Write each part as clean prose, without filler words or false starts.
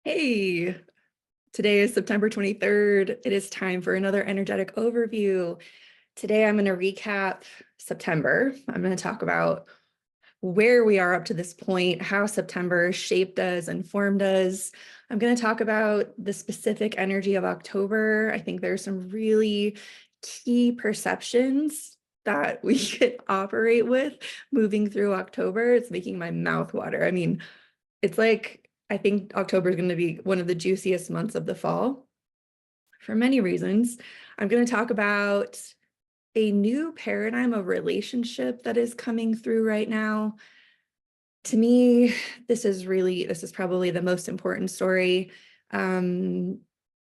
Hey, today is September 23rd. It is time for another energetic overview. Today, I'm going to recap September. I'm going to talk about where we are up to this point, how September shaped us and formed us. I'm going to talk about the specific energy of October. I think there's some really key perceptions that we could operate with moving through October. It's making my mouth water. I mean, it's like, I think October is going to be one of the juiciest months of the fall for many reasons. I'm going to talk about a new paradigm of relationship that is coming through right now. To me, this is probably the most important story.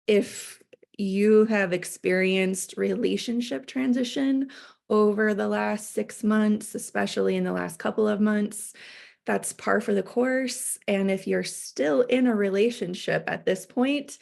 If you have experienced relationship transition over the last 6 months, especially in the last couple of months, that's par for the course. And if you're still in a relationship at this point,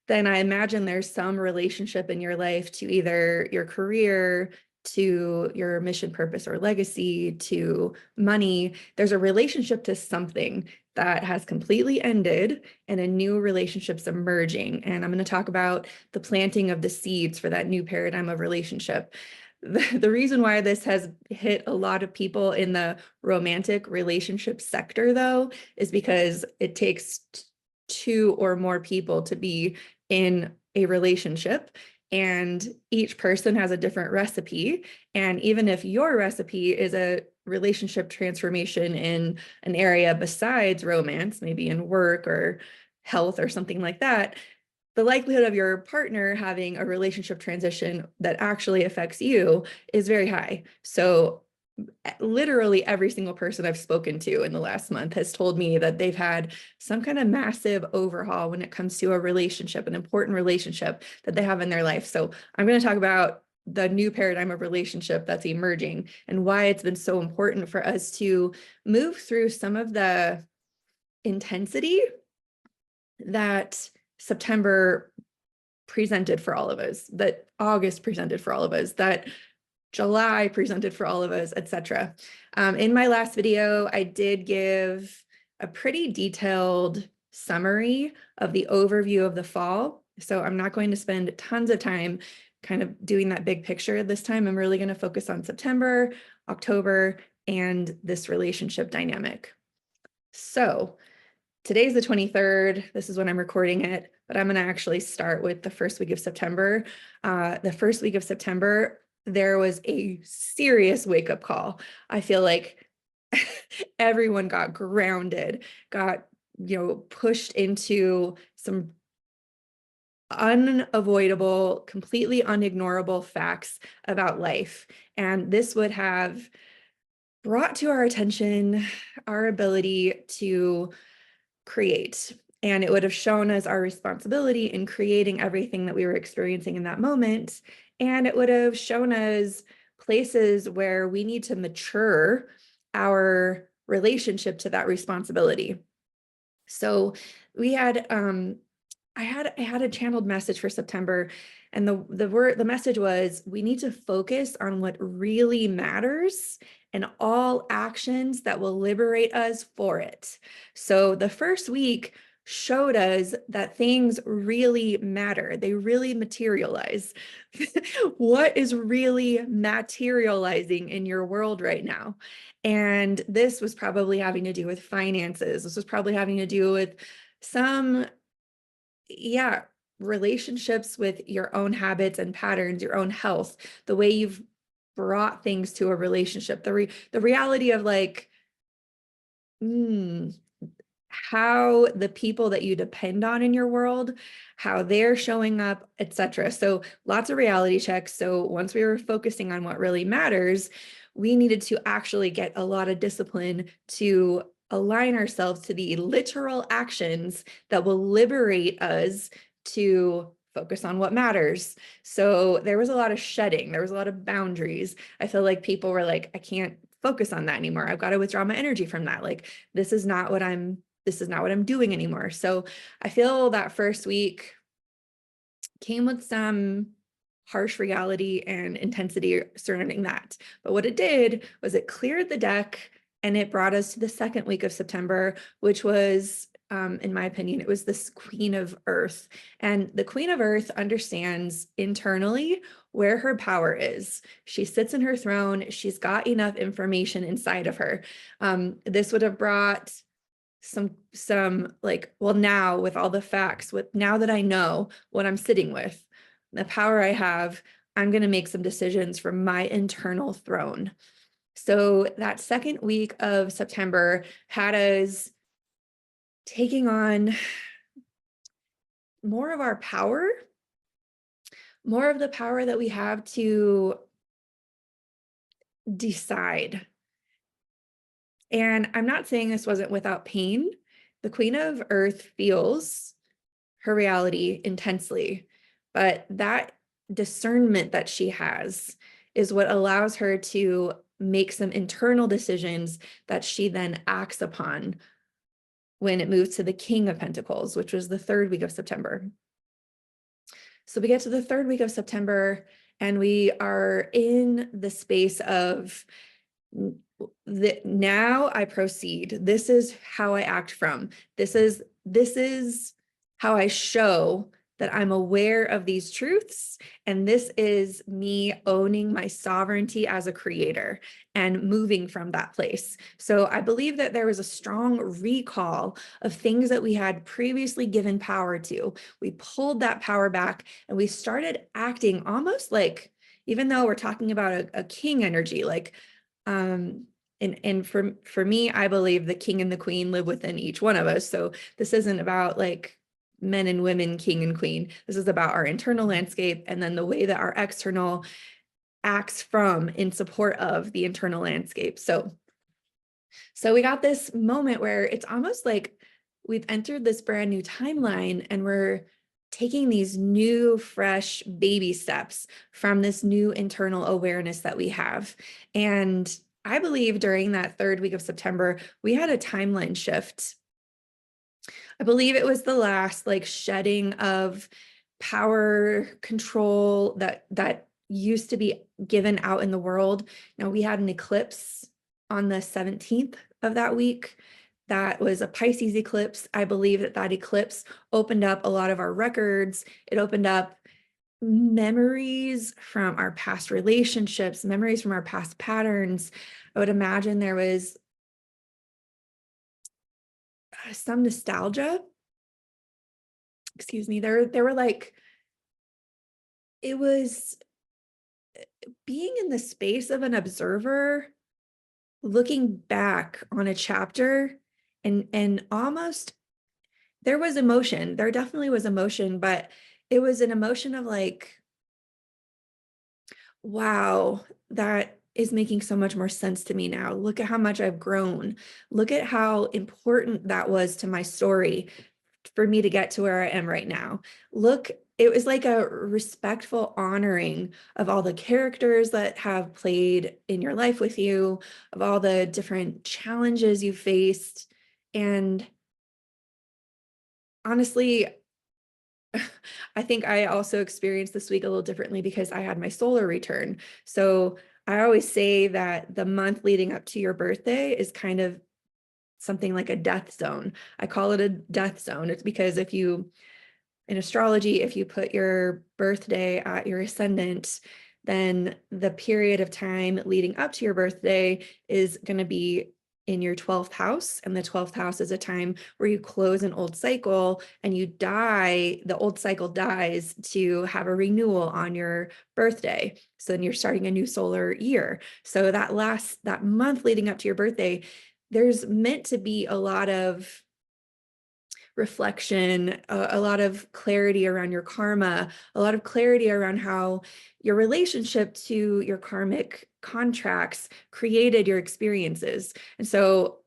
then I imagine there's some relationship in your life to either your career, to your mission, purpose, or legacy, to money. There's a relationship to something that has completely ended and a new relationship's emerging. And I'm going to talk about the planting of the seeds for that new paradigm of relationship. The reason why this has hit a lot of people in the romantic relationship sector, though, is because it takes two or more people to be in a relationship, and each person has a different recipe. And even if your recipe is a relationship transformation in an area besides romance, maybe in work or health or something like that, the likelihood of your partner having a relationship transition that actually affects you is very high. So literally every single person I've spoken to in the last month has told me that they've had some kind of massive overhaul when it comes to a relationship, an important relationship that they have in their life. So I'm going to talk about the new paradigm of relationship that's emerging and why it's been so important for us to move through some of the intensity that September presented for all of us, that August presented for all of us, that July presented for all of us, etc. In my last video, I did give a pretty detailed summary of the overview of the fall. So I'm not going to spend tons of time kind of doing that big picture this time. I'm really going to focus on September, October, and this relationship dynamic. So today's the 23rd. This is when I'm recording it, but I'm going to actually start with the first week of September. The first week of September, there was a serious wake-up call. I feel like everyone got grounded, got, pushed into some unavoidable, completely unignorable facts about life. And this would have brought to our attention our ability to create. And it would have shown us our responsibility in creating everything that we were experiencing in that moment. And it would have shown us places where we need to mature our relationship to that responsibility. So we had, I had a channeled message for September, and the message was, we need to focus on what really matters and all actions that will liberate us for it. So the first week showed us that things really matter. They really materialize. What is really materializing in your world right now? And this was probably having to do with finances. This was probably having to do with some, relationships with your own habits and patterns, your own health, the way you've brought things to a relationship, the reality of like, how the people that you depend on in your world, how they're showing up, etc. So lots of reality checks. So once we were focusing on what really matters, we needed to actually get a lot of discipline to align ourselves to the literal actions that will liberate us to focus on what matters. So there was a lot of shedding. There was a lot of boundaries. I feel like people were like, I can't focus on that anymore. I've got to withdraw my energy from that. Like, this is not what I'm doing anymore. So I feel that first week came with some harsh reality and intensity surrounding that. But what it did was it cleared the deck, and it brought us to the second week of September, which was in my opinion, it was this Queen of Earth. And the Queen of Earth understands internally where her power is. She sits in her throne. She's got enough information inside of her. This would have brought some like, well, now with all the facts, now that I know what I'm sitting with, the power I have, I'm going to make some decisions from my internal throne. So that second week of September had us taking on more of our power, more of the power that we have to decide. And I'm not saying this wasn't without pain. The Queen of Earth feels her reality intensely, but that discernment that she has is what allows her to make some internal decisions that she then acts upon when it moves to the King of Pentacles, which was the third week of September. So we get to the third week of September and we are in the space of now I proceed. This is how I act from. This is how I show that I'm aware of these truths. And this is me owning my sovereignty as a creator and moving from that place. So I believe that there was a strong recall of things that we had previously given power to. We pulled that power back and we started acting almost like, even though we're talking about a king energy, like, and for me, I believe the king and the queen live within each one of us. So this isn't about like men and women, king and queen. This is about our internal landscape and then the way that our external acts from in support of the internal landscape. So we got this moment where it's almost like we've entered this brand new timeline and we're taking these new, fresh baby steps from this new internal awareness that we have. And I believe during that third week of September, we had a timeline shift. I believe it was the last like shedding of power control that used to be given out in the world. Now we had an eclipse on the 17th of that week. That was a Pisces eclipse. I believe that eclipse opened up a lot of our records. It opened up memories from our past relationships, memories from our past patterns. I would imagine there was some nostalgia. Excuse me. There were like, it was being in the space of an observer, looking back on a chapter and almost there was emotion. There definitely was emotion, but it was an emotion of like, wow, that is making so much more sense to me now. Look at how much I've grown. Look at how important that was to my story for me to get to where I am right now. Look, it was like a respectful honoring of all the characters that have played in your life with you, of all the different challenges you faced. And honestly, I think I also experienced this week a little differently because I had my solar return. So I always say that the month leading up to your birthday is kind of something like a death zone. I call it a death zone. It's because in astrology, if you put your birthday at your ascendant, then the period of time leading up to your birthday is going to be in your 12th house. And the 12th house is a time where you close an old cycle and you die, the old cycle dies to have a renewal on your birthday. So then you're starting a new solar year. So that month leading up to your birthday, there's meant to be a lot of reflection, a lot of clarity around your karma, a lot of clarity around how your relationship to your karmic contracts created your experiences. And so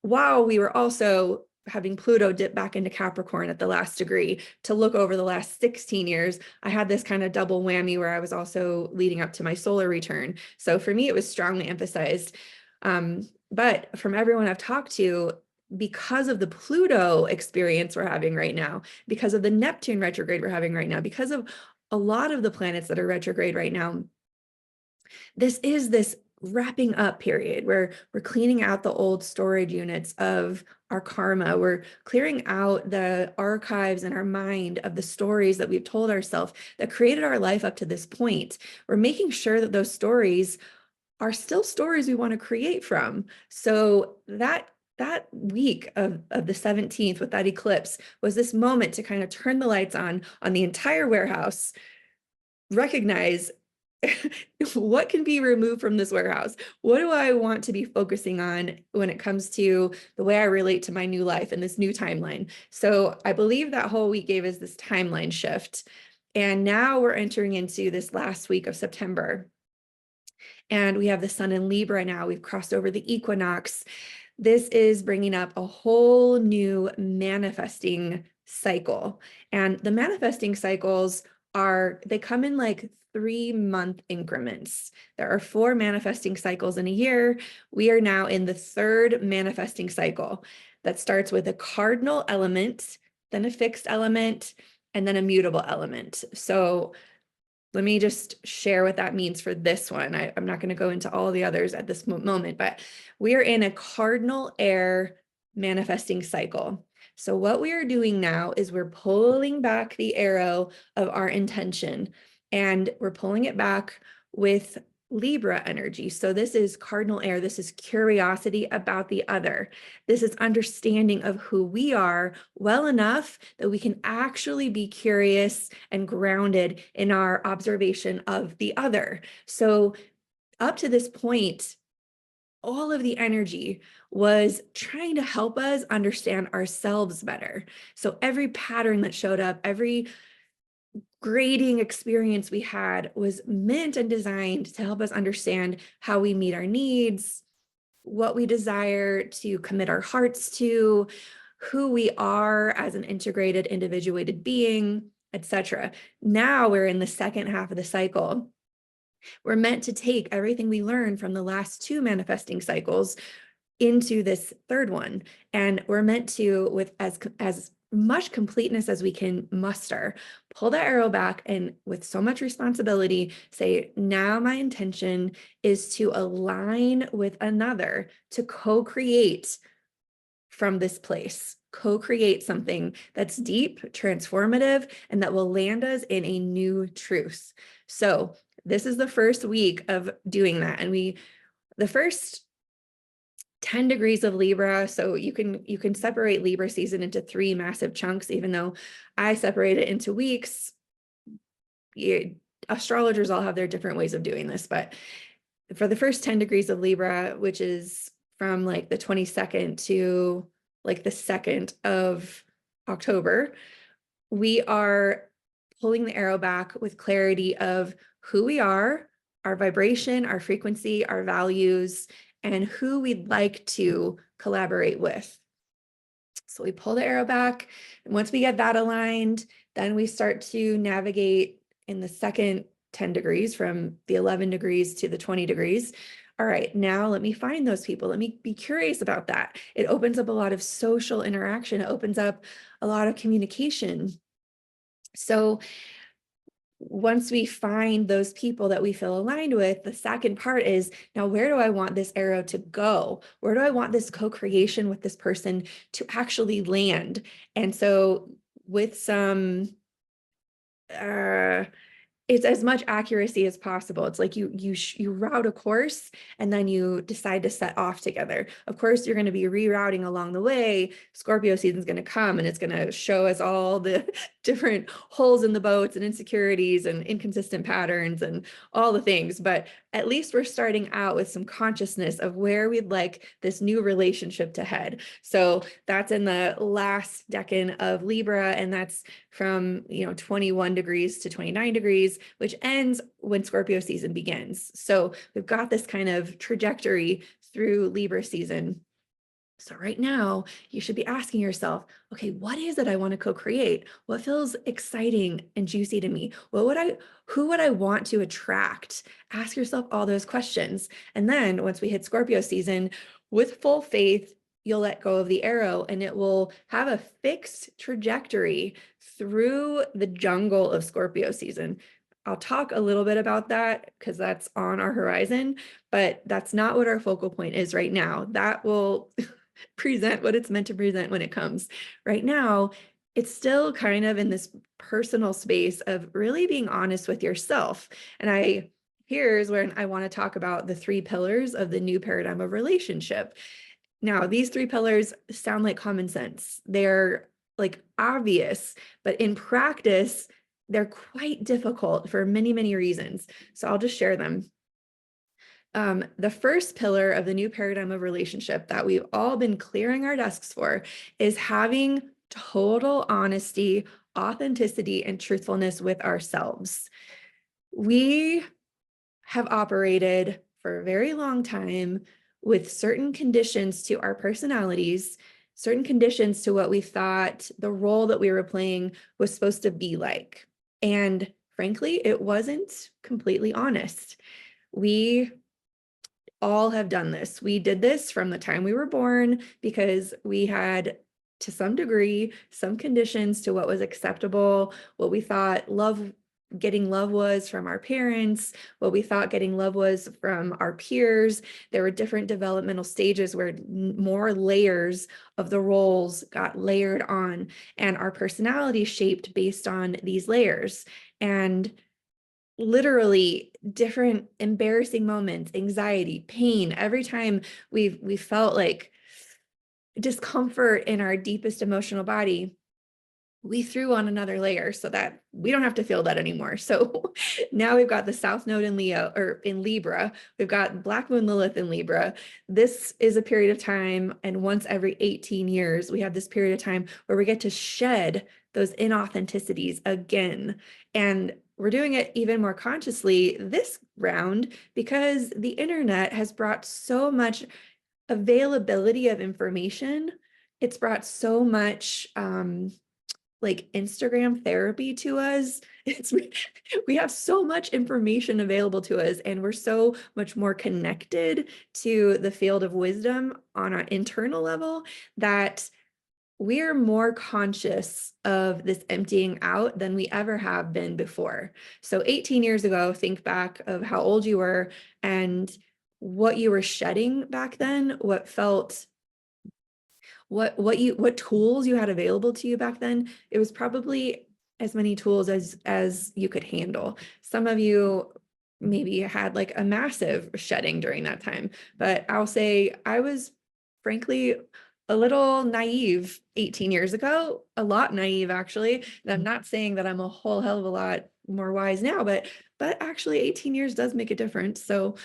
while we were also having Pluto dip back into Capricorn at the last degree to look over the last 16 years, I had this kind of double whammy where I was also leading up to my solar return. So for me, it was strongly emphasized. But from everyone I've talked to, because of the Pluto experience we're having right now, because of the Neptune retrograde we're having right now, because of a lot of the planets that are retrograde right now, this is this wrapping up period where we're cleaning out the old storage units of our karma. We're clearing out the archives in our mind of the stories that we've told ourselves that created our life up to this point. We're making sure that those stories are still stories we want to create from. So that week of the 17th with that eclipse was this moment to kind of turn the lights on the entire warehouse, recognize what can be removed from this warehouse? What do I want to be focusing on when it comes to the way I relate to my new life and this new timeline? So I believe that whole week gave us this timeline shift. And now we're entering into this last week of September. And we have the sun in Libra now. We've crossed over the equinox. This is bringing up a whole new manifesting cycle. And the manifesting cycles they come in like 3-month increments. There are 4 manifesting cycles in a year. We are now in the 3rd manifesting cycle that starts with a cardinal element, then a fixed element, and then a mutable element. So let me just share what that means for this one. I'm not going to go into all the others at this moment, but we are in a cardinal air manifesting cycle. So what we are doing now is we're pulling back the arrow of our intention, and we're pulling it back with Libra energy. So this is cardinal air. This is curiosity about the other. This is understanding of who we are well enough that we can actually be curious and grounded in our observation of the other. So up to this point, all of the energy was trying to help us understand ourselves better. So every pattern that showed up, every grading experience we had was meant and designed to help us understand how we meet our needs, what we desire to commit our hearts to, who we are as an integrated, individuated being, etc. Now we're in the second half of the cycle. We're meant to take everything we learned from the last 2 manifesting cycles into this 3rd one. And we're meant to, with as much completeness as we can muster, pull that arrow back and with so much responsibility say, now my intention is to align with another, to co-create from this place, co-create something that's deep, transformative, and that will land us in a new truth. So this is the first week of doing that. And the first 10 degrees of Libra. So you can separate Libra season into 3 massive chunks, even though I separate it into weeks. Astrologers all have their different ways of doing this, but for the first 10 degrees of Libra, which is from like the 22nd to like the 2nd of October, we are pulling the arrow back with clarity of who we are, our vibration, our frequency, our values, and who we'd like to collaborate with. So we pull the arrow back. And once we get that aligned, then we start to navigate in the second 10 degrees from the 11 degrees to the 20 degrees. All right, now let me find those people. Let me be curious about that. It opens up a lot of social interaction. It opens up a lot of communication. So once we find those people that we feel aligned with, the second part is, now where do I want this arrow to go? Where do I want this co-creation with this person to actually land? And so with some it's as much accuracy as possible. It's like you route a course and then you decide to set off together. Of course, you're going to be rerouting along the way. Scorpio season is going to come and it's going to show us all the different holes in the boats and insecurities and inconsistent patterns and all the things. But at least we're starting out with some consciousness of where we'd like this new relationship to head. So that's in the last decan of Libra, and that's from 21 degrees to 29 degrees, which ends when Scorpio season begins. So we've got this kind of trajectory through Libra season. So right now, you should be asking yourself, okay, what is it I want to co-create? What feels exciting and juicy to me? Who would I want to attract? Ask yourself all those questions. And then once we hit Scorpio season, with full faith, you'll let go of the arrow and it will have a fixed trajectory through the jungle of Scorpio season. I'll talk a little bit about that because that's on our horizon, but that's not what our focal point is right now. That will present what it's meant to present when it comes. Right now, it's still kind of in this personal space of really being honest with yourself. And here's where I want to talk about the 3 pillars of the new paradigm of relationship. Now, these 3 pillars sound like common sense. They're like obvious, but in practice, they're quite difficult for many, many reasons. So I'll just share them. The first pillar of the new paradigm of relationship that we've all been clearing our desks for is having total honesty, authenticity, and truthfulness with ourselves. We have operated for a very long time with certain conditions to our personalities, certain conditions to what we thought the role that we were playing was supposed to be like. And frankly, it wasn't completely honest. We all have done this. We did this from the time we were born because we had, to some degree, some conditions to what was acceptable, what we thought getting love was from our parents, what we thought getting love was from our peers. There were different developmental stages where more layers of the roles got layered on, and our personality shaped based on these layers. And literally different embarrassing moments, anxiety, pain, every time we felt like discomfort in our deepest emotional body, we threw on another layer so that we don't have to feel that anymore. So now we've got the South Node in Leo, or in Libra. We've got Black Moon Lilith in Libra. This is a period of time, and once every 18 years, we have this period of time where we get to shed those inauthenticities again. And we're doing it even more consciously this round because the internet has brought so much availability of information. It's brought so much like Instagram therapy to us. We have so much information available to us, and we're so much more connected to the field of wisdom on an internal level that we're more conscious of this emptying out than we ever have been before. So 18 years ago, think back of how old you were and what you were shedding back then, what tools you had available to you back then. It was probably as many tools as you could handle. Some of you maybe had like a massive shedding during that time, but I'll say I was frankly a little naive 18 years ago, a lot naive actually. And I'm not saying that I'm a whole hell of a lot more wise now, but actually 18 years does make a difference. So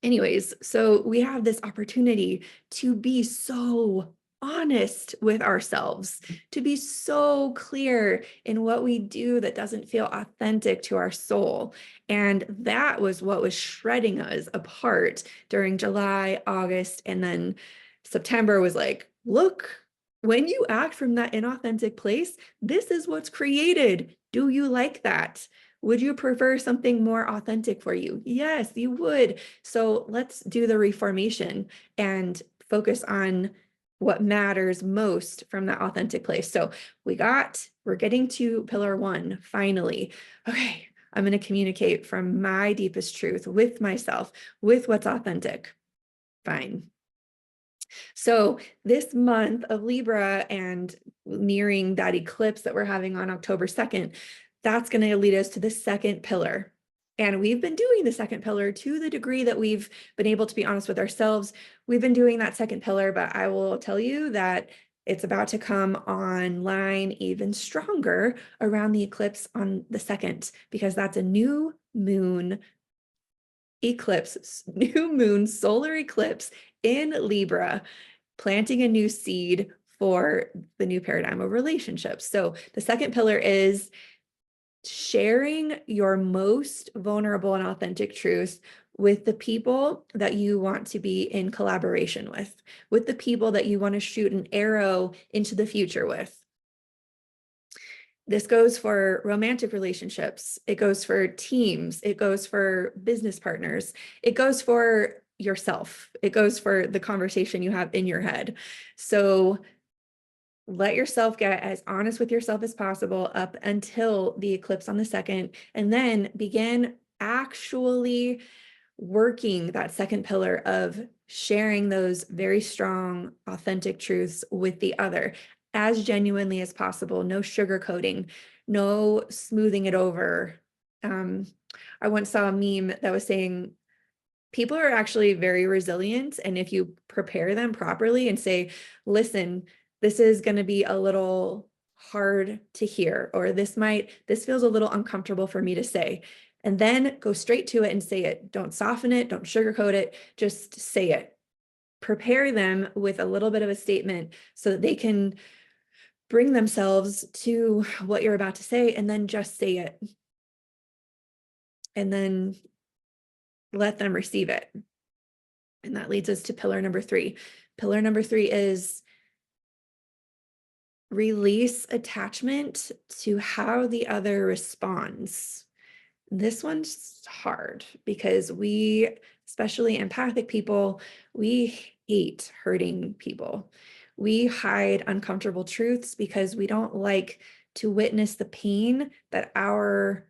anyways, so we have this opportunity to be so honest with ourselves, to be so clear in what we do that doesn't feel authentic to our soul. And that was what was shredding us apart during July, August, and then September was like, look, when you act from that inauthentic place, this is what's created. Do you like that? Would you prefer something more authentic for you? Yes, you would. So let's do the reformation and focus on what matters most from that authentic place. So we're getting to pillar 1, finally. Okay, I'm going to communicate from my deepest truth with myself, with what's authentic. Fine. So this month of Libra and nearing that eclipse that we're having on October 2nd, that's going to lead us to the second pillar. And we've been doing the second pillar to the degree that we've been able to be honest with ourselves. We've been doing that second pillar, but I will tell you that it's about to come online even stronger around the eclipse on the 2nd, because that's a new moon eclipse, new moon solar eclipse in Libra, planting a new seed for the new paradigm of relationships. So the second pillar is sharing your most vulnerable and authentic truths with the people that you want to be in collaboration with the people that you want to shoot an arrow into the future with. This goes for romantic relationships. It goes for teams. It goes for business partners. It goes for yourself. It goes for the conversation you have in your head. So let yourself get as honest with yourself as possible up until the eclipse on the 2nd, and then begin actually working that second pillar of sharing those very strong, authentic truths with the other as genuinely as possible. No sugarcoating, no smoothing it over. I once saw a meme that was saying people are actually very resilient. And if you prepare them properly and say, listen, this is going to be a little hard to hear, or this feels a little uncomfortable for me to say. And then go straight to it and say it. Don't soften it. Don't sugarcoat it. Just say it. Prepare them with a little bit of a statement so that they can bring themselves to what you're about to say, and then just say it. And then let them receive it. And that leads us to pillar number 3. Pillar number 3 is release attachment to how the other responds. This one's hard because we, especially empathic people, we hate hurting people. We hide uncomfortable truths because we don't like to witness the pain that our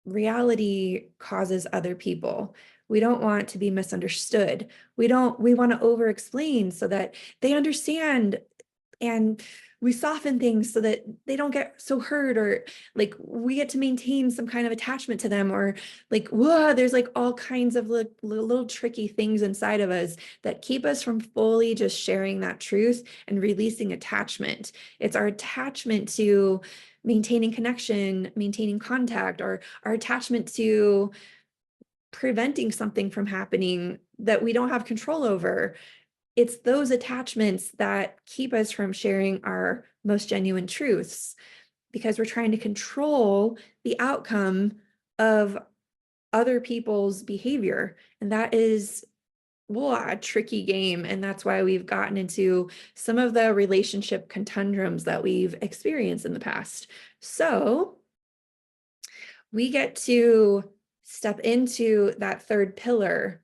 reality causes other people. We don't want to be misunderstood. We want to over explain so that they understand, and we soften things so that they don't get so hurt, or like we get to maintain some kind of attachment to them, or like, whoa, there's like all kinds of little tricky things inside of us that keep us from fully just sharing that truth and releasing attachment. It's our attachment to maintaining connection, maintaining contact, or our attachment to preventing something from happening that we don't have control over. It's those attachments that keep us from sharing our most genuine truths, because we're trying to control the outcome of other people's behavior. And that is a tricky game. And that's why we've gotten into some of the relationship conundrums that we've experienced in the past. So we get to step into that third pillar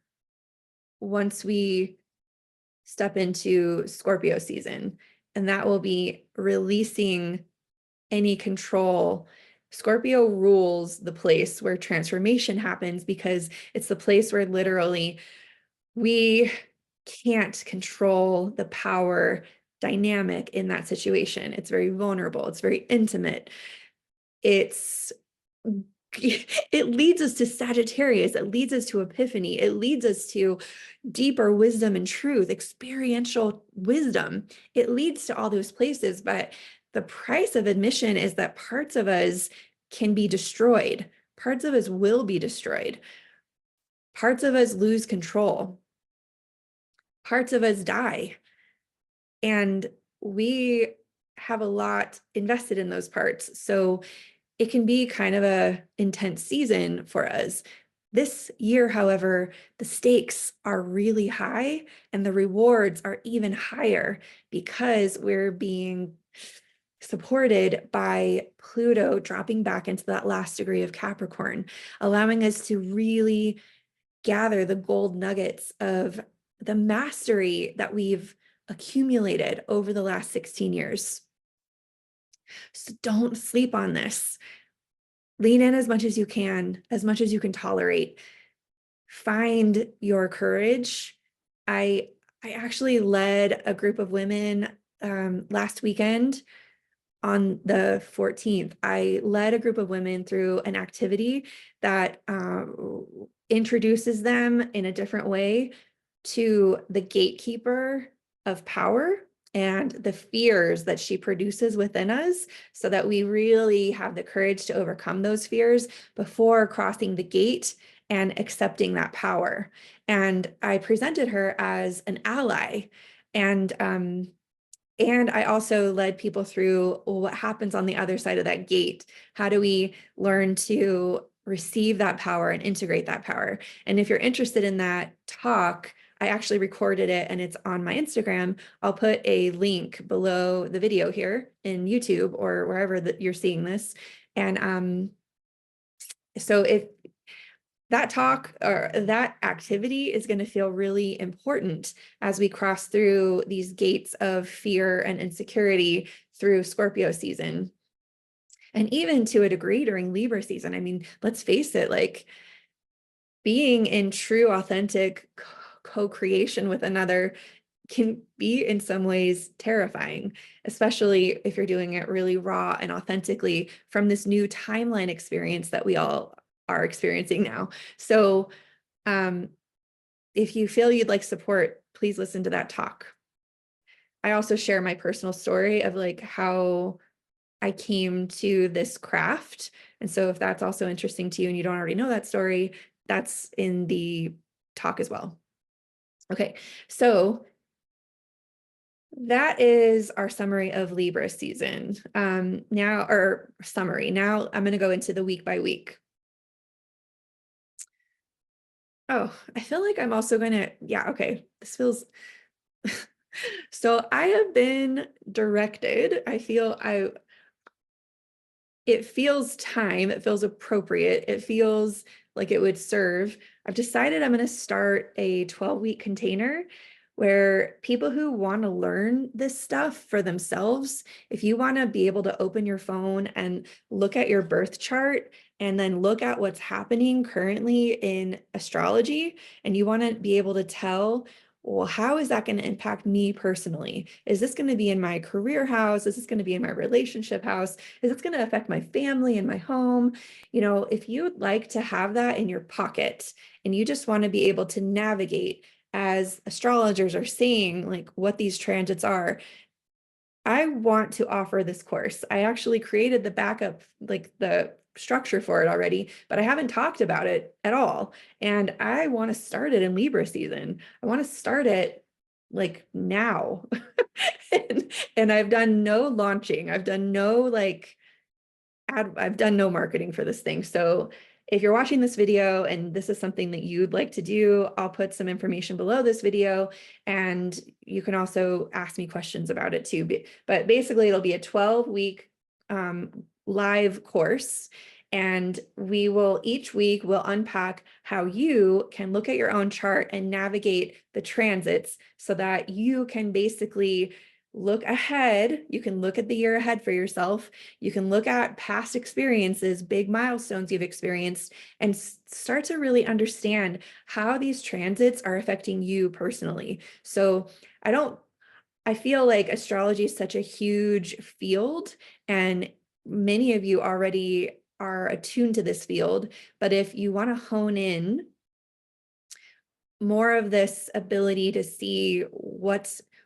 once we step into Scorpio season, and that will be releasing any control. Scorpio rules the place where transformation happens because it's the place where literally we can't control the power dynamic in that situation. It's very vulnerable. It's very intimate. It leads us to Sagittarius. It leads us to Epiphany. It leads us to deeper wisdom and truth, experiential wisdom. It leads to all those places, but the price of admission is that parts of us can be destroyed. Parts of us will be destroyed. Parts of us lose control. Parts of us die. And we have a lot invested in those parts. So it can be kind of a intense season for us. This year, however, the stakes are really high and the rewards are even higher because we're being supported by Pluto dropping back into that last degree of Capricorn, allowing us to really gather the gold nuggets of the mastery that we've accumulated over the last 16 years. So don't sleep on this. Lean in as much as you can tolerate. Find your courage. I actually led a group of women last weekend on the 14th. I led a group of women through an activity that introduces them in a different way to the gatekeeper of power and the fears that she produces within us, so that we really have the courage to overcome those fears before crossing the gate and accepting that power. And I presented her as an ally. And I also led people through what happens on the other side of that gate. How do we learn to receive that power and integrate that power? And if you're interested in that talk, I actually recorded it and it's on my Instagram. I'll put a link below the video here in YouTube or wherever that you're seeing this. And so that talk or that activity is going to feel really important as we cross through these gates of fear and insecurity through Scorpio season. And even to a degree during Libra season. I mean, let's face it, like being in true, authentic co-creation with another can be in some ways terrifying, especially if you're doing it really raw and authentically from this new timeline experience that we all are experiencing now. So if you feel you'd like support, please listen to that talk. I also share my personal story of like how I came to this craft. And so if that's also interesting to you and you don't already know that story, that's in the talk as well. Okay, so that is our summary of Libra season. Now, or summary. Now I'm going to go into the week by week. Oh, I feel like I'm also going to, yeah, okay. This feels, so I have been directed. It feels time, it feels appropriate, it feels like it would serve. I've decided I'm going to start a 12-week container where people who want to learn this stuff for themselves, if you want to be able to open your phone and look at your birth chart and then look at what's happening currently in astrology, and you want to be able to tell, well, how is that going to impact me personally? Is this going to be in my career house? Is this going to be in my relationship house? Is this going to affect my family and my home? You know, if you'd like to have that in your pocket and you just want to be able to navigate as astrologers are saying, like what these transits are, I want to offer this course. I actually created the backup, like the structure for it already, but I haven't talked about it at all. And I want to start it in Libra season. I want to start it like now. and I've done no launching. I've done no like I've done no marketing for this thing. So if you're watching this video and this is something that you'd like to do, I'll put some information below this video and you can also ask me questions about it too. But basically it'll be a 12-week live course. And we will each week we'll unpack how you can look at your own chart and navigate the transits so that you can basically look ahead. You can look at the year ahead for yourself. You can look at past experiences, big milestones you've experienced, and start to really understand how these transits are affecting you personally. So I feel like astrology is such a huge field, and many of you already are attuned to this field. But if you want to hone in more of this ability to see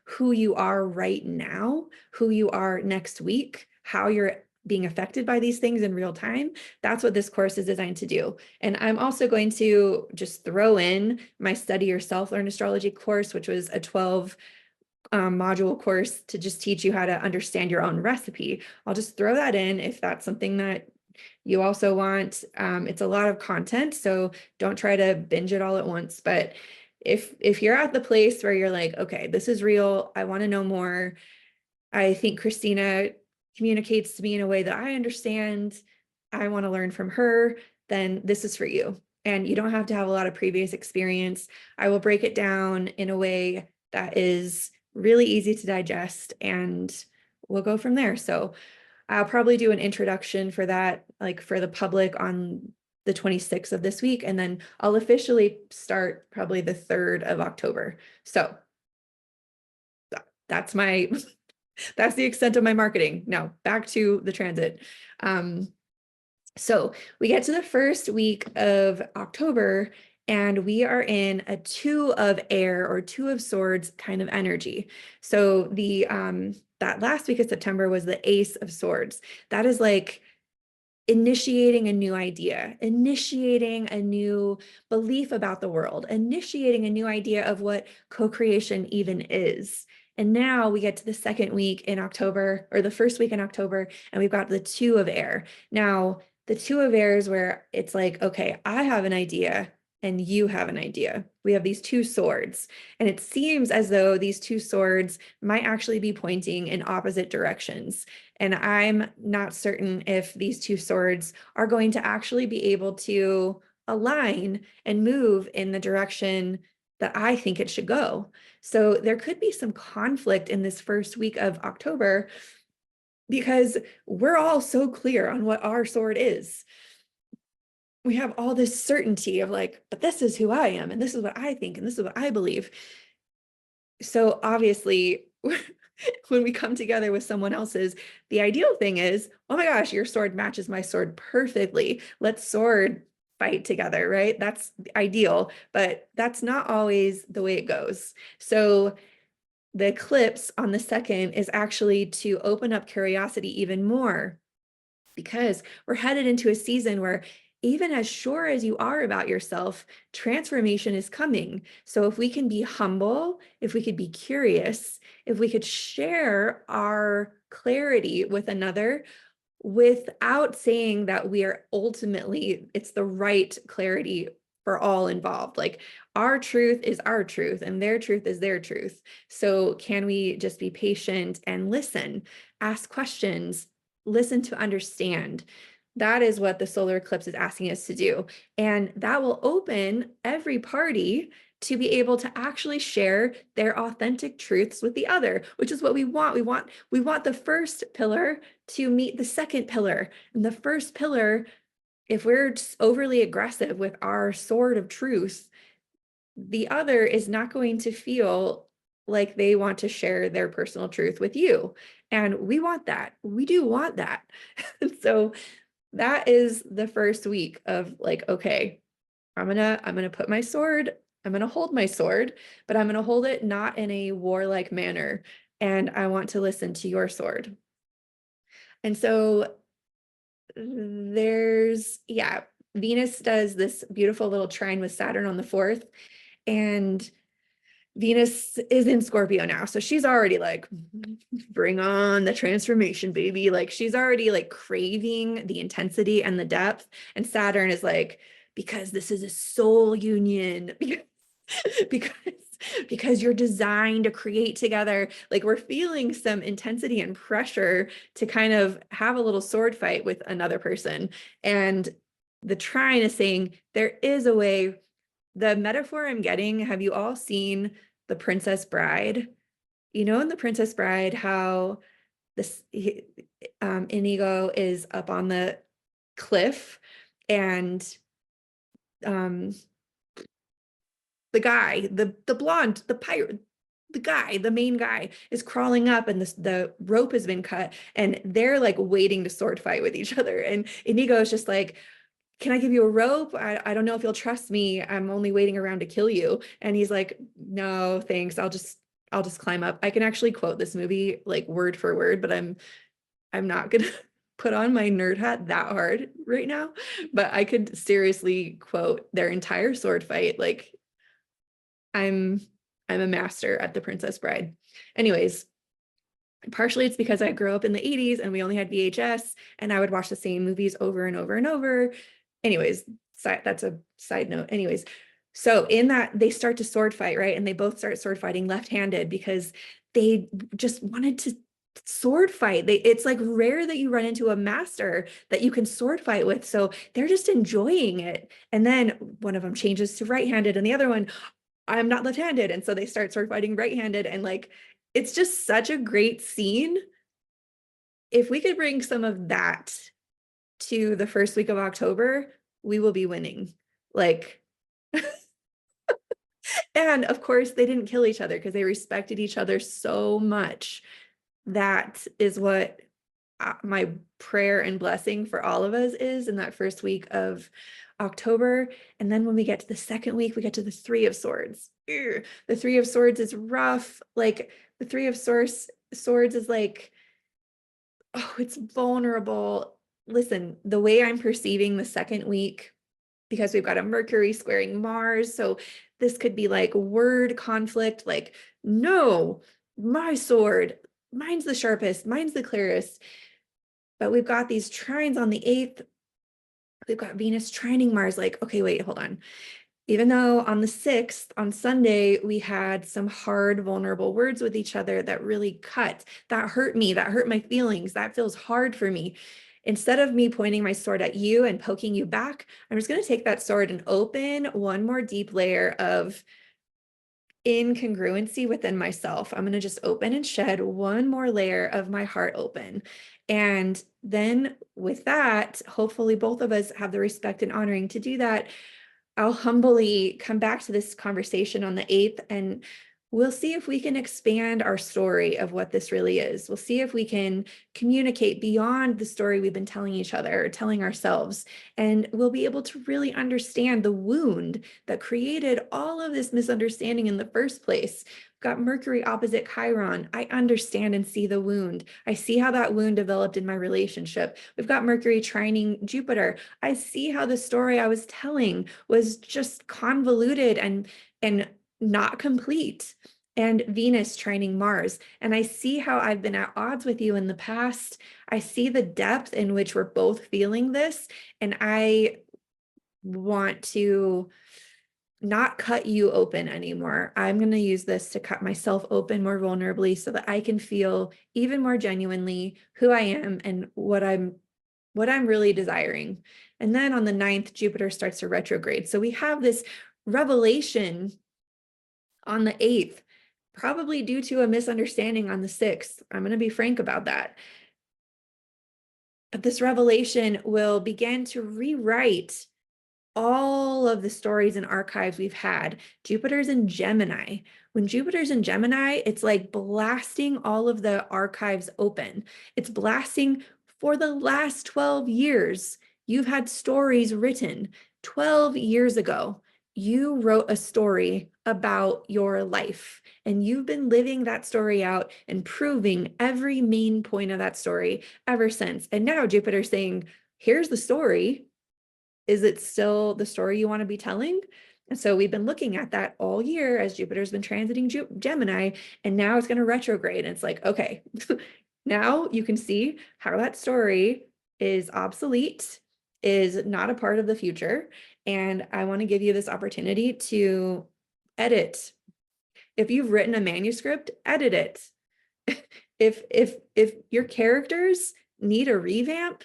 who you are right now, who you are next week, how you're being affected by these things in real time, that's what this course is designed to do. And I'm also going to just throw in my Study Yourself, Learn Astrology course, which was a 12 module course to just teach you how to understand your own recipe. I'll just throw that in if that's something that you also want. It's a lot of content, so don't try to binge it all at once. But if you're at the place where you're like, okay, this is real, I want to know more. I think Christina communicates to me in a way that I understand. I want to learn from her, then this is for you. And you don't have to have a lot of previous experience. I will break it down in a way that is really easy to digest and we'll go from there. So I'll probably do an introduction for that, like for the public on the 26th of this week, and then I'll officially start probably the 3rd of October. So that's that's the extent of my marketing. Now back to the transit. So we get to the first week of October and we are in a 2 of air or 2 of swords kind of energy. So that last week of September was the Ace of Swords. That is like initiating a new idea, initiating a new belief about the world, initiating a new idea of what co-creation even is. And now we get to the second week in October, or the first week in October, and we've got the 2 of air. Now, the 2 of air is where it's like, okay, I have an idea and you have an idea. We have these 2 swords, and it seems as though these 2 swords might actually be pointing in opposite directions. And I'm not certain if these 2 swords are going to actually be able to align and move in the direction that I think it should go. So there could be some conflict in this first week of October because we're all so clear on what our sword is. We have all this certainty of like, but this is who I am, and this is what I think, and this is what I believe. So obviously, when we come together with someone else's, the ideal thing is, oh my gosh, your sword matches my sword perfectly. Let's sword fight together, right? That's ideal, but that's not always the way it goes. So the eclipse on the 2nd is actually to open up curiosity even more, because we're headed into a season where even as sure as you are about yourself, transformation is coming. So if we can be humble, if we could be curious, if we could share our clarity with another without saying that we are ultimately, it's the right clarity for all involved. Like our truth is our truth and their truth is their truth. So can we just be patient and listen, ask questions, listen to understand? That is what the solar eclipse is asking us to do. And that will open every party to be able to actually share their authentic truths with the other, which is what we want. We want the first pillar to meet the second pillar. And the first pillar, if we're just overly aggressive with our sword of truth, the other is not going to feel like they want to share their personal truth with you. And we want that. We do want that. So that is the first week of like, okay, I'm gonna put my sword, I'm gonna hold my sword, but I'm gonna hold it not in a warlike manner. And I want to listen to your sword. And so Venus does this beautiful little trine with Saturn on the 4th, and Venus is in Scorpio now. So she's already like, bring on the transformation, baby. Like she's already like craving the intensity and the depth. And Saturn is like, because this is a soul union, because because you're designed to create together. Like we're feeling some intensity and pressure to kind of have a little sword fight with another person. And the trine is saying there is a way. The metaphor I'm getting, have you all seen The Princess Bride? You know, in The Princess Bride, how Inigo is up on the cliff, and the guy, the blonde, the pirate, the guy, the main guy is crawling up, and the rope has been cut, and they're like waiting to sword fight with each other. And Inigo is just like, can I give you a rope? I don't know if you'll trust me. I'm only waiting around to kill you. And he's like, no, thanks. I'll just climb up. I can actually quote this movie like word for word, but I'm not gonna put on my nerd hat that hard right now. But I could seriously quote their entire sword fight. Like I'm a master at The Princess Bride. Anyways, partially it's because I grew up in the 80s and we only had VHS, and I would watch the same movies over and over and over. Anyways, that's a side note. Anyways, so in that they start to sword fight, right? And they both start sword fighting left-handed because they just wanted to sword fight. It's like rare that you run into a master that you can sword fight with. So they're just enjoying it. And then one of them changes to right-handed and the other one, I'm not left-handed. And so they start sword fighting right-handed, and like, it's just such a great scene. If we could bring some of that to the first week of October, we will be winning. Like, and of course they didn't kill each other because they respected each other so much. That is what my prayer and blessing for all of us is in that first week of October. And then when we get to the second week, we get to the Three of Swords. The Three of Swords is rough. Like the Three of Swords is like, oh, it's vulnerable. Listen, the way I'm perceiving the second week, because we've got a Mercury squaring Mars, so this could be like word conflict, like, no, my sword, mine's the sharpest, mine's the clearest. But we've got these trines on the 8th. We've got Venus trining Mars, like, okay, wait, hold on. Even though on the 6th, on Sunday, we had some hard, vulnerable words with each other that really cut, that hurt me, that hurt my feelings, that feels hard for me. instead of me pointing my sword at you and poking you back, I'm just going to take that sword and open one more deep layer of incongruency within myself. I'm going to just open and shed one more layer of my heart open. And then with that, hopefully both of us have the respect and honoring to do that. I'll humbly come back to this conversation on the 8th, and we'll see if we can expand our story of what this really is. We'll see if we can communicate beyond the story we've been telling each other or telling ourselves, and we'll be able to really understand the wound that created all of this misunderstanding in the first place. Got Mercury opposite Chiron. I understand and see the wound. I see how that wound developed in my relationship. We've got Mercury trining Jupiter. I see how the story I was telling was just convoluted and not complete. And Venus trining Mars. And I see how I've been at odds with you in the past. I see the depth in which we're both feeling this. And I want to not cut you open anymore. I'm going to use this to cut myself open more vulnerably so that I can feel even more genuinely who I am and what I'm really desiring. And then on the 9th, Jupiter starts to retrograde. So we have this revelation on the 8th, probably due to a misunderstanding on the 6th. I'm going to be frank about that. But this revelation will begin to rewrite all of the stories and archives we've had. Jupiter's in Gemini. When Jupiter's in Gemini, it's like blasting all of the archives open. It's blasting for the last 12 years. You've had stories written 12 years ago. You wrote a story about your life, and you've been living that story out and proving every main point of that story ever since. And now Jupiter's saying, here's the story. Is it still the story you want to be telling? And so we've been looking at that all year as Jupiter's been transiting Gemini, and now it's going to retrograde. And it's like, okay, now you can see how that story is obsolete, is not a part of the future. And I want to give you this opportunity to edit. If you've written a manuscript, edit it. If your characters need a revamp,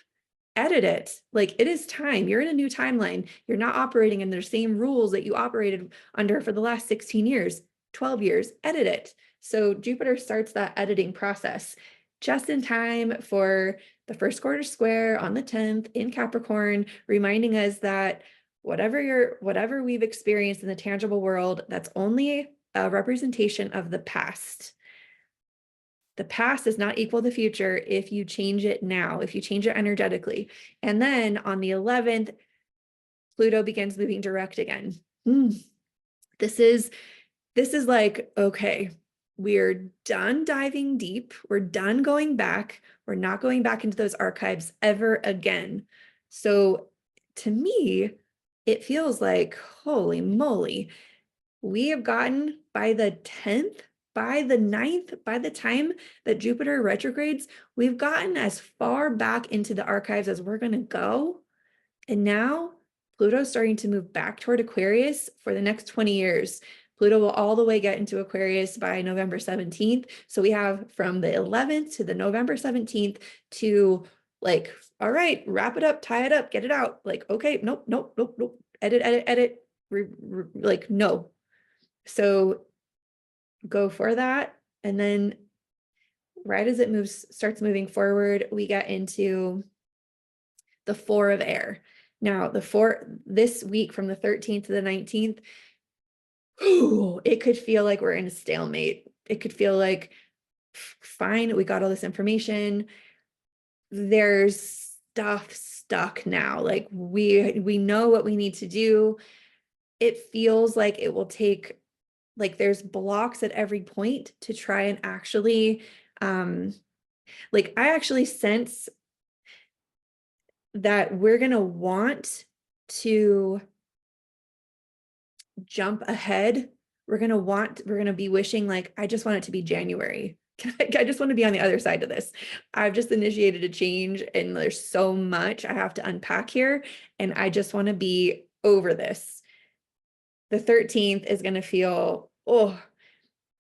edit it. Like, it is time. You're in a new timeline. You're not operating in the same rules that you operated under for the last 16 years, 12 years. Edit it. So Jupiter starts that editing process just in time for the first quarter square on the 10th in Capricorn, reminding us that whatever we've experienced in the tangible world, that's only a representation of the past. The past does not equal the future if you change it now, if you change it energetically. And then on the 11th, Pluto begins moving direct again. This is like, okay, we're done diving deep. We're done going back. We're not going back into those archives ever again. So to me, it feels like, holy moly, we have gotten by the 10th, by the 9th, by the time that Jupiter retrogrades, we've gotten as far back into the archives as we're going to go. And now Pluto's starting to move back toward Aquarius for the next 20 years. Pluto will all the way get into Aquarius by November 17th. So we have from the 11th to the November 17th to, like, all right, wrap it up, tie it up, get it out. Like, okay, nope, edit. Like, no. So go for that. And then right as it starts moving forward, we get into the 4 of air. Now, this week from the 13th to the 19th, it could feel like we're in a stalemate. It could feel like, fine, we got all this information. There's stuff stuck now. Like, we know what we need to do. It feels like it will take, like, there's blocks at every point to try and actually, like, I actually sense that we're going to want to jump ahead. We're going to be wishing, like, I just want it to be January. I just want to be on the other side of this. I've just initiated a change and there's so much I have to unpack here. And I just want to be over this. The 13th is going to feel,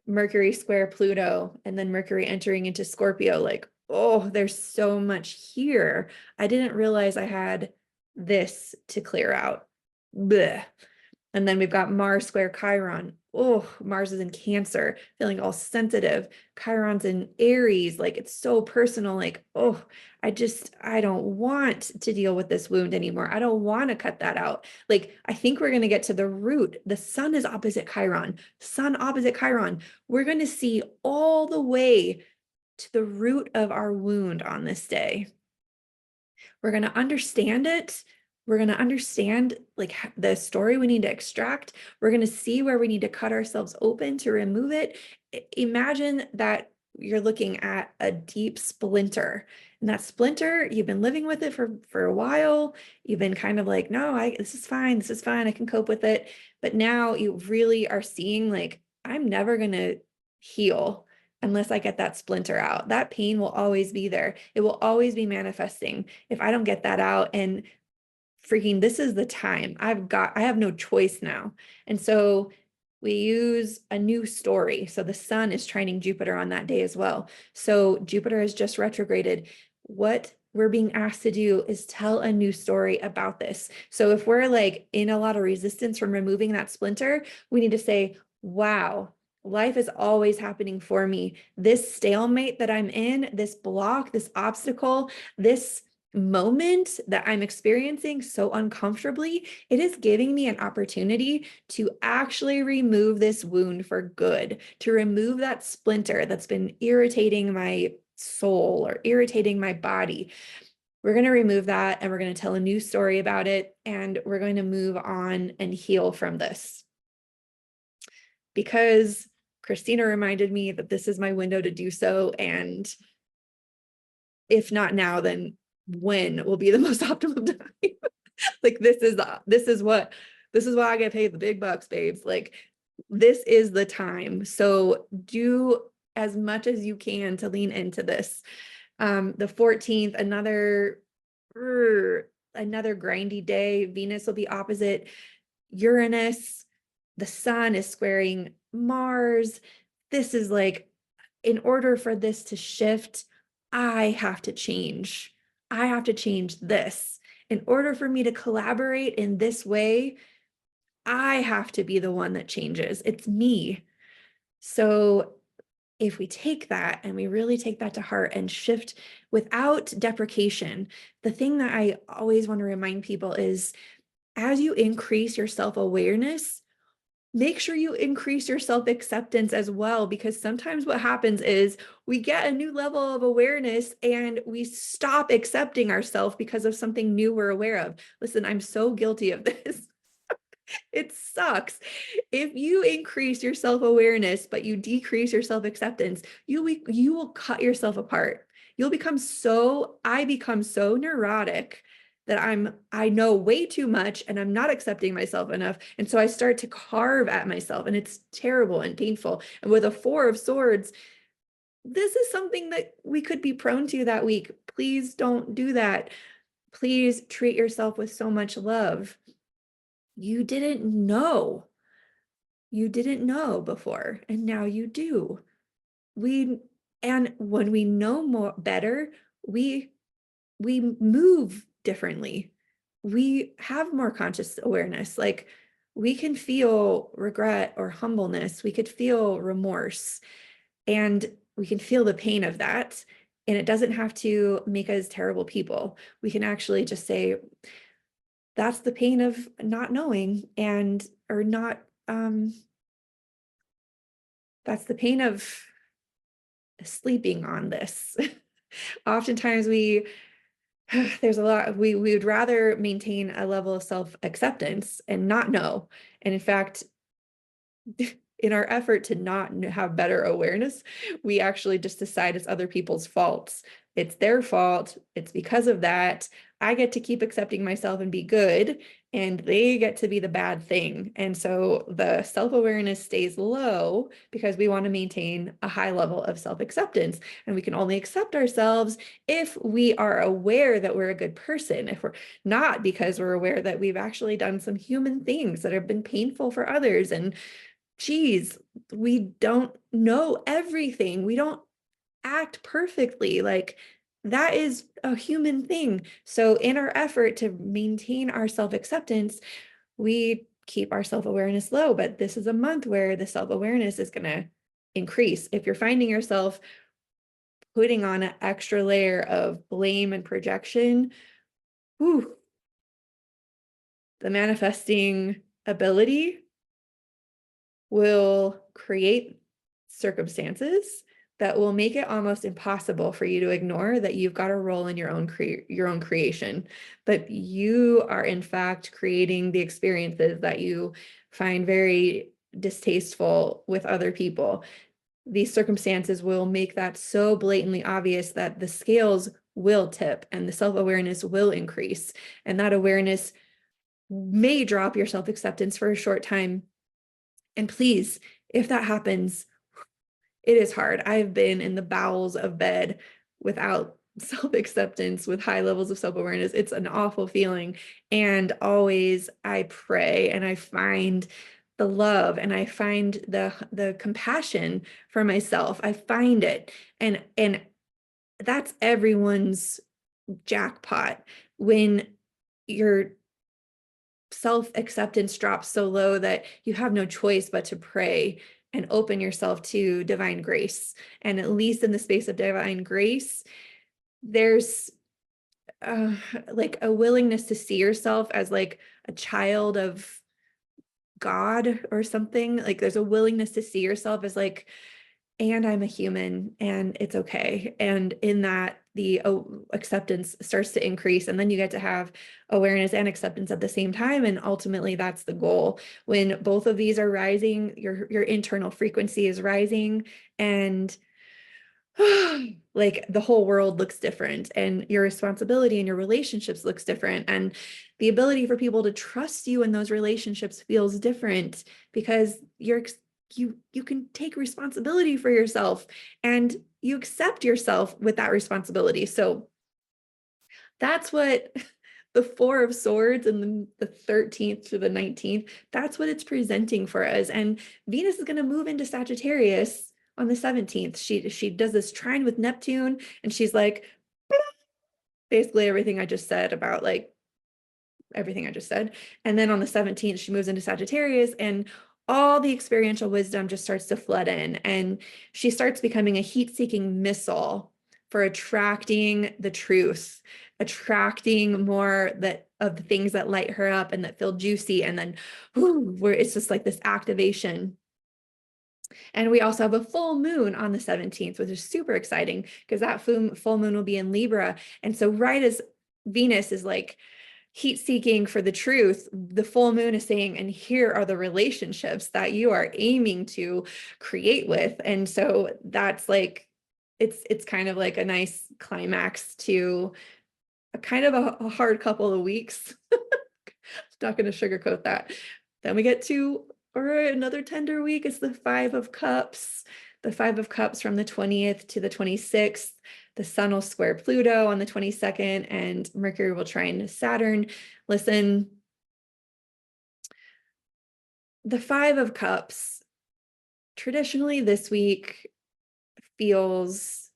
Mercury square Pluto, and then Mercury entering into Scorpio, like, oh, there's so much here. I didn't realize I had this to clear out. Blech. And then we've got Mars square Chiron. Oh, Mars is in Cancer, feeling all sensitive. Chiron's in Aries, like it's so personal. Like, oh, I don't want to deal with this wound anymore. I don't want to cut that out. Like, I think we're going to get to the root. The sun is opposite Chiron, sun opposite Chiron. We're going to see all the way to the root of our wound on this day. We're going to understand it. We're going to understand like the story we need to extract. We're going to see where we need to cut ourselves open to remove it. Imagine that you're looking at a deep splinter, and that splinter, you've been living with it for a while. You've been kind of like, no, this is fine. This is fine. I can cope with it. But now you really are seeing like, I'm never going to heal unless I get that splinter out. That pain will always be there. It will always be manifesting if I don't get that out. And freaking, this is the time. I have no choice now. And so we use a new story. So the sun is trining Jupiter on that day as well. So Jupiter is just retrograded. What we're being asked to do is tell a new story about this. So if we're like in a lot of resistance from removing that splinter, we need to say, wow, life is always happening for me. This stalemate that I'm in, this block, this obstacle, this moment that I'm experiencing so uncomfortably, it is giving me an opportunity to actually remove this wound for good, to remove that splinter that's been irritating my soul or irritating my body. We're going to remove that and we're going to tell a new story about it, and we're going to move on and heal from this. Because Christina reminded me that this is my window to do so, and if not now, then when will be the most optimum time? Like this is why I get paid the big bucks, babes. Like this is the time. So do as much as you can to lean into this. The 14th, another grindy day. Venus will be opposite Uranus. The sun is squaring Mars. This is like, in order for this to shift, I have to change. I have to change this. In order for me to collaborate in this way, I have to be the one that changes. It's me. So if we take that and we really take that to heart and shift without deprecation, the thing that I always want to remind people is, as you increase your self-awareness, make sure you increase your self-acceptance as well, because sometimes what happens is we get a new level of awareness and we stop accepting ourselves because of something new we're aware of. Listen, I'm so guilty of this. It sucks. If you increase your self-awareness, but you decrease your self-acceptance, you will cut yourself apart. I become so neurotic that I know way too much and I'm not accepting myself enough. And so I start to carve at myself, and it's terrible and painful. And with a 4 of Swords, this is something that we could be prone to that week. Please don't do that. Please treat yourself with so much love. You didn't know. You didn't know before, and now you do. And when we know better, we move differently. We have more conscious awareness. Like we can feel regret or humbleness. We could feel remorse, and we can feel the pain of that. And it doesn't have to make us terrible people. We can actually just say, that's the pain of not knowing or not, that's the pain of sleeping on this. Oftentimes there's a lot, we would rather maintain a level of self-acceptance and not know. And in fact, in our effort to not have better awareness, we actually just decide it's other people's faults. It's their fault. It's because of that. I get to keep accepting myself and be good, and they get to be the bad thing. And so the self-awareness stays low because we want to maintain a high level of self-acceptance. And we can only accept ourselves if we are aware that we're a good person. If we're not, because we're aware that we've actually done some human things that have been painful for others. And geez, we don't know everything. We don't act perfectly. Like that is a human thing. So in our effort to maintain our self-acceptance, we keep our self-awareness low, but this is a month where the self-awareness is going to increase. If you're finding yourself putting on an extra layer of blame and projection, whew, the manifesting ability will create circumstances that will make it almost impossible for you to ignore that you've got a role in your own creation, that you are in fact creating the experiences that you find very distasteful with other people. These circumstances will make that so blatantly obvious that the scales will tip and the self-awareness will increase. And that awareness may drop your self-acceptance for a short time. And please, if that happens, it is hard. I've been in the bowels of bed without self-acceptance, with high levels of self-awareness. It's an awful feeling. And always I pray and I find the love and I find the compassion for myself. I find it. And that's everyone's jackpot. When your self-acceptance drops so low that you have no choice but to pray and open yourself to divine grace. And at least in the space of divine grace, there's like a willingness to see yourself as like a child of God or something. Like there's a willingness to see yourself as like, and I'm a human and it's okay. And in that, the acceptance starts to increase, and then you get to have awareness and acceptance at the same time. And ultimately that's the goal. When both of these are rising, your internal frequency is rising, and like the whole world looks different, and your responsibility and your relationships looks different, and the ability for people to trust you in those relationships feels different, because you can take responsibility for yourself and you accept yourself with that responsibility. So that's what the Four of Swords and the 13th to the 19th, that's what it's presenting for us. And Venus is going to move into Sagittarius on the 17th. She does this trine with Neptune, and she's like, basically everything I just said about like everything I just said. And then on the 17th, she moves into Sagittarius, and all the experiential wisdom just starts to flood in. And she starts becoming a heat-seeking missile for attracting the truth, attracting more of the things that light her up and that feel juicy. And then where it's just like this activation. And we also have a full moon on the 17th, which is super exciting because that full moon will be in Libra. And so right as Venus is like heat seeking for the truth, the full moon is saying, and here are the relationships that you are aiming to create with. And so that's like, it's kind of like a nice climax to a kind of a hard couple of weeks. Not going to sugarcoat that. Then we get to another tender week. It's the Five of Cups. The Five of Cups from the 20th to the 26th. The sun will square Pluto on the 22nd, and Mercury will trine Saturn. Listen, the Five of Cups, traditionally this week feels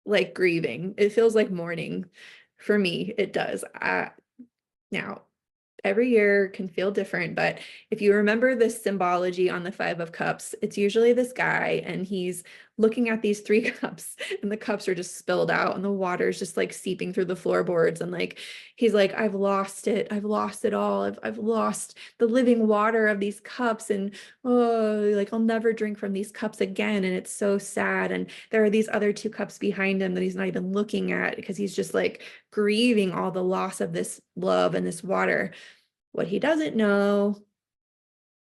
like grieving. It feels like mourning. For me, it does. Now, every year can feel different, but if you remember the symbology on the Five of Cups, it's usually this guy and he's looking at these three cups, and the cups are just spilled out and the water is just like seeping through the floorboards, and like he's like, I've lost it. I've lost it all. I've lost the living water of these cups, and oh, like I'll never drink from these cups again. And it's so sad. And there are these other two cups behind him that he's not even looking at because he's just like grieving all the loss of this love and this water. What he doesn't know,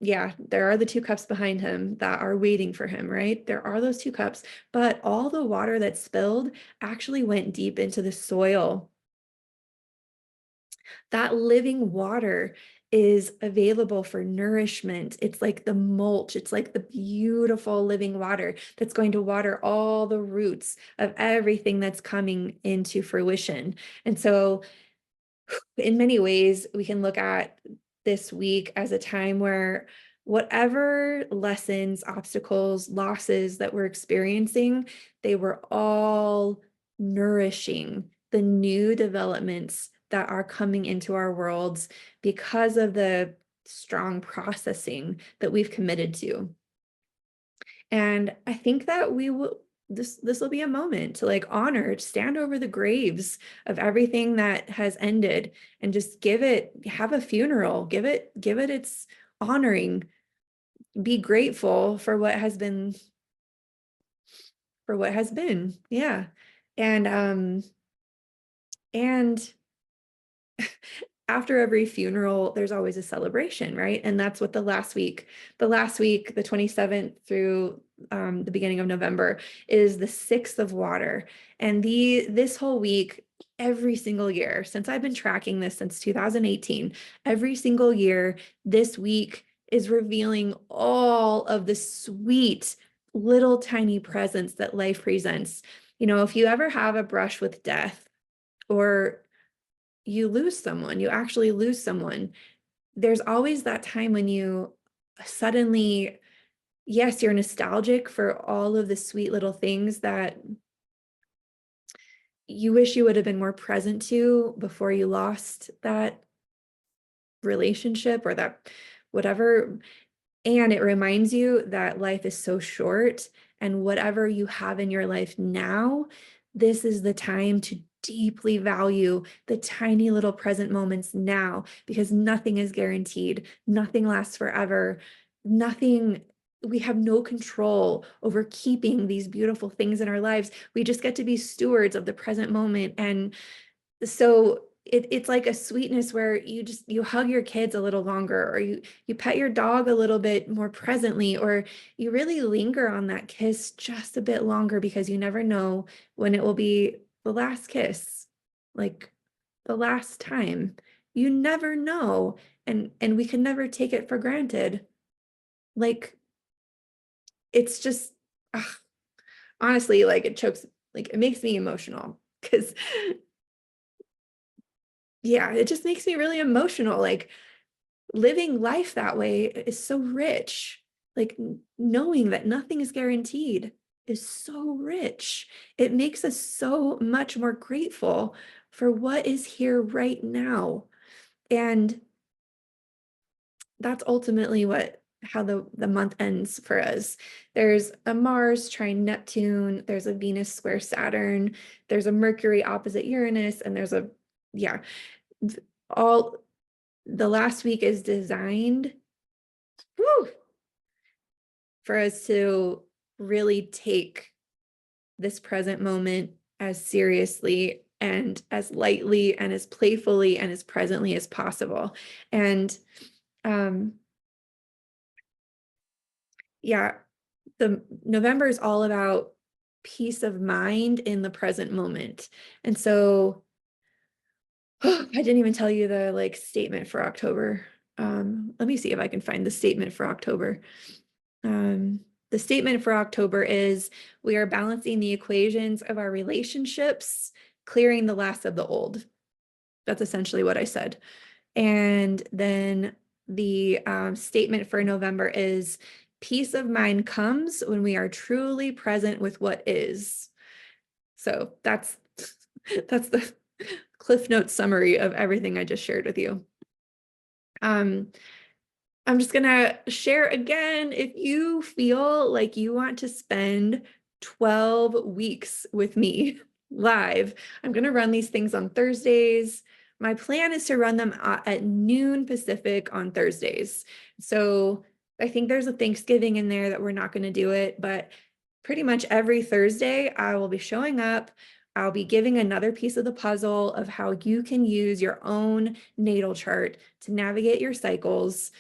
yeah, there are the two cups behind him that are waiting for him, right? There are those two cups, but all the water that spilled actually went deep into the soil. That living water is available for nourishment. It's like the mulch. It's like the beautiful living water that's going to water all the roots of everything that's coming into fruition. And so in many ways, we can look at this week as a time where whatever lessons, obstacles, losses that we're experiencing, they were all nourishing the new developments that are coming into our worlds because of the strong processing that we've committed to. And I think that we will, this will be a moment to like honor, stand over the graves of everything that has ended and just have a funeral, give it its honoring, be grateful for what has been, Yeah. And after every funeral, there's always a celebration, right? And that's what the last week, the 27th through the beginning of November, is the 6th of water. And this whole week, every single year, since I've been tracking this since 2018, every single year, this week is revealing all of the sweet little tiny presents that life presents. You know, if you ever have a brush with death, or you actually lose someone, there's always that time when you suddenly, yes, you're nostalgic for all of the sweet little things that you wish you would have been more present to before you lost that relationship or that whatever. And it reminds you that life is so short, and whatever you have in your life now, this is the time to deeply value the tiny little present moments now, because nothing is guaranteed. Nothing lasts forever. We have no control over keeping these beautiful things in our lives. We just get to be stewards of the present moment. And so it's like a sweetness where you hug your kids a little longer, or you pet your dog a little bit more presently, or you really linger on that kiss just a bit longer, because you never know when it will be the last kiss, like the last time. You never know. And we can never take it for granted. Like, it's just, ugh, honestly, like it makes me emotional, because yeah, it just makes me really emotional. Like, living life that way is so rich. Like, knowing that nothing is guaranteed is so rich. It makes us so much more grateful for what is here right now. And that's ultimately how the month ends for us. There's a Mars trine Neptune, there's a Venus square Saturn, there's a Mercury opposite Uranus, and there's all the last week is designed, whew, for us to really take this present moment as seriously and as lightly and as playfully and as presently as possible. And yeah, the November is all about peace of mind in the present moment. And so I didn't even tell you the like statement for October. Let me see if I can find the statement for October. The statement for October is, we are balancing the equations of our relationships, clearing the last of the old. That's essentially what I said. And then the statement for November is, peace of mind comes when we are truly present with what is. So that's the Cliff Notes summary of everything I just shared with you. I'm just gonna share again, if you feel like you want to spend 12 weeks with me live, I'm gonna run these things on Thursdays. My plan is to run them at noon Pacific on Thursdays. So I think there's a Thanksgiving in there that we're not gonna do it, but pretty much every Thursday I will be showing up. I'll be giving another piece of the puzzle of how you can use your own natal chart to navigate your cycles.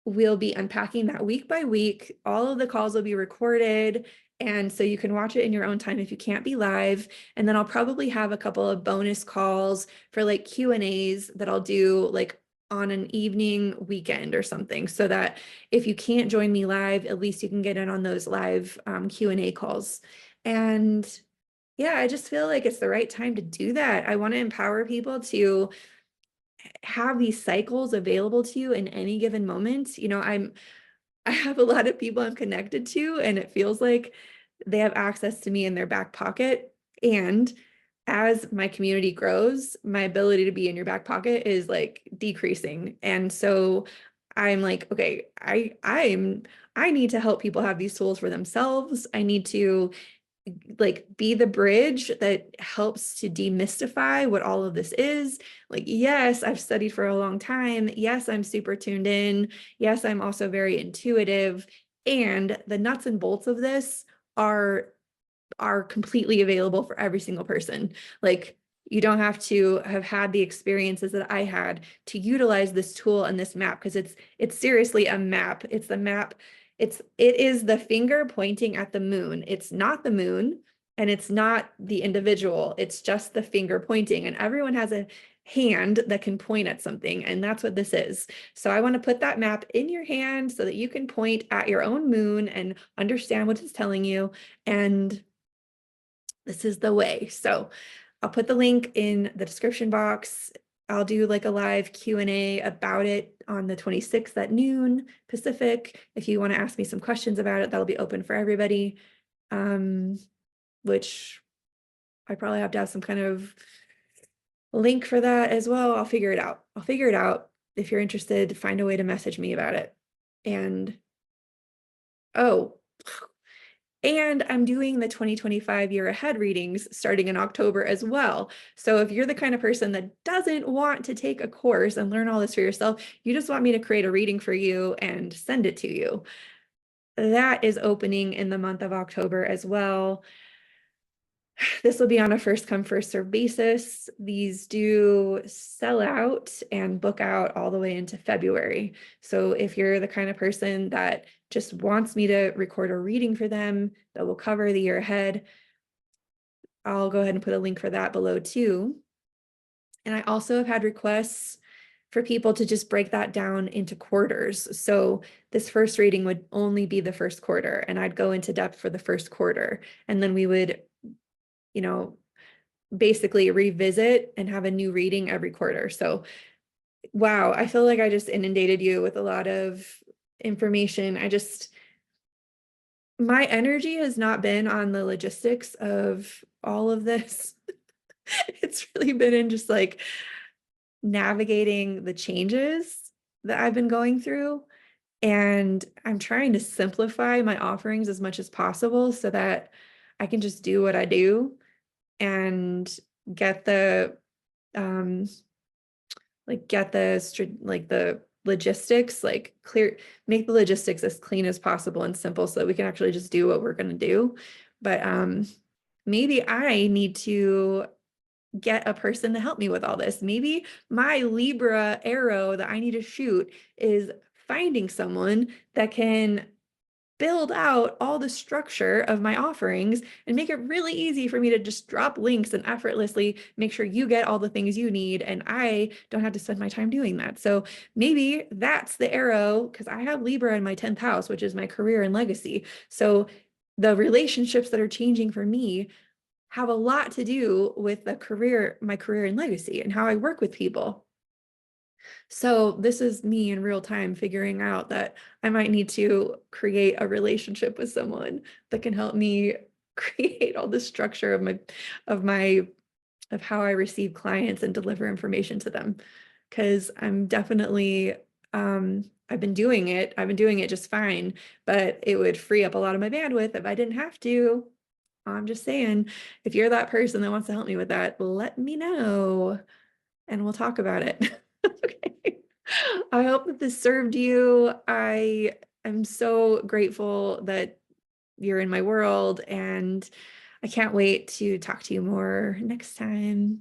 We'll be unpacking that week by week. All of the calls will be recorded, and so you can watch it in your own time if you can't be live. And then I'll probably have a couple of bonus calls for like Q&As that I'll do like on an evening weekend or something, so that if you can't join me live, at least you can get in on those live Q&A calls. And yeah, I just feel like it's the right time to do that. I want to empower people to have these cycles available to you in any given moment. You know, I have a lot of people I'm connected to, and it feels like they have access to me in their back pocket. And as my community grows, my ability to be in your back pocket is like decreasing. And so I'm like, okay, I need to help people have these tools for themselves. I need to like be the bridge that helps to demystify what all of this is. Like, yes, I've studied for a long time. Yes, I'm super tuned in. Yes, I'm also very intuitive. And the nuts and bolts of this are completely available for every single person. Like, you don't have to have had the experiences that I had to utilize this tool and this map, because it's seriously a map. It's the map. It is the finger pointing at the moon. It's not the moon and it's not the individual. It's just the finger pointing, and everyone has a hand that can point at something, and that's what this is. So I want to put that map in your hand so that you can point at your own moon and understand what it's telling you. And this is the way. So I'll put the link in the description box. I'll do like a live Q&A about it on the 26th at noon Pacific. If you want to ask me some questions about it, that'll be open for everybody. Which I probably have to have some kind of link for that as well. I'll figure it out. I'll figure it out. If you're interested, find a way to message me about it. And oh, and I'm doing the 2025 year ahead readings starting in October as well. So if you're the kind of person that doesn't want to take a course and learn all this for yourself, you just want me to create a reading for you and send it to you, that is opening in the month of October as well. This will be on a first come, first serve basis. These do sell out and book out all the way into February. So if you're the kind of person that just wants me to record a reading for them that will cover the year ahead, I'll go ahead and put a link for that below too. And I also have had requests for people to just break that down into quarters. So this first reading would only be the first quarter, and I'd go into depth for the first quarter. And then we would, you know, basically revisit and have a new reading every quarter. So, wow, I feel like I just inundated you with a lot of information. My energy has not been on the logistics of all of this. It's really been in just like navigating the changes that I've been going through. And I'm trying to simplify my offerings as much as possible so that I can just do what I do and get the the logistics like clear, make the logistics as clean as possible and simple so that we can actually just do what we're going to do. But maybe I need to get a person to help me with all this. Maybe my Libra arrow that I need to shoot is finding someone that can build out all the structure of my offerings and make it really easy for me to just drop links and effortlessly make sure you get all the things you need, and I don't have to spend my time doing that. So maybe that's the arrow, because I have Libra in my 10th house, which is my career and legacy. So the relationships that are changing for me have a lot to do with my career and legacy and how I work with people. So this is me in real time figuring out that I might need to create a relationship with someone that can help me create all the structure of how I receive clients and deliver information to them. Because I'm definitely I've been doing it just fine, but it would free up a lot of my bandwidth if I didn't have to. I'm just saying, if you're that person that wants to help me with that, let me know and we'll talk about it. Okay. I hope that this served you. I am so grateful that you're in my world, and I can't wait to talk to you more next time.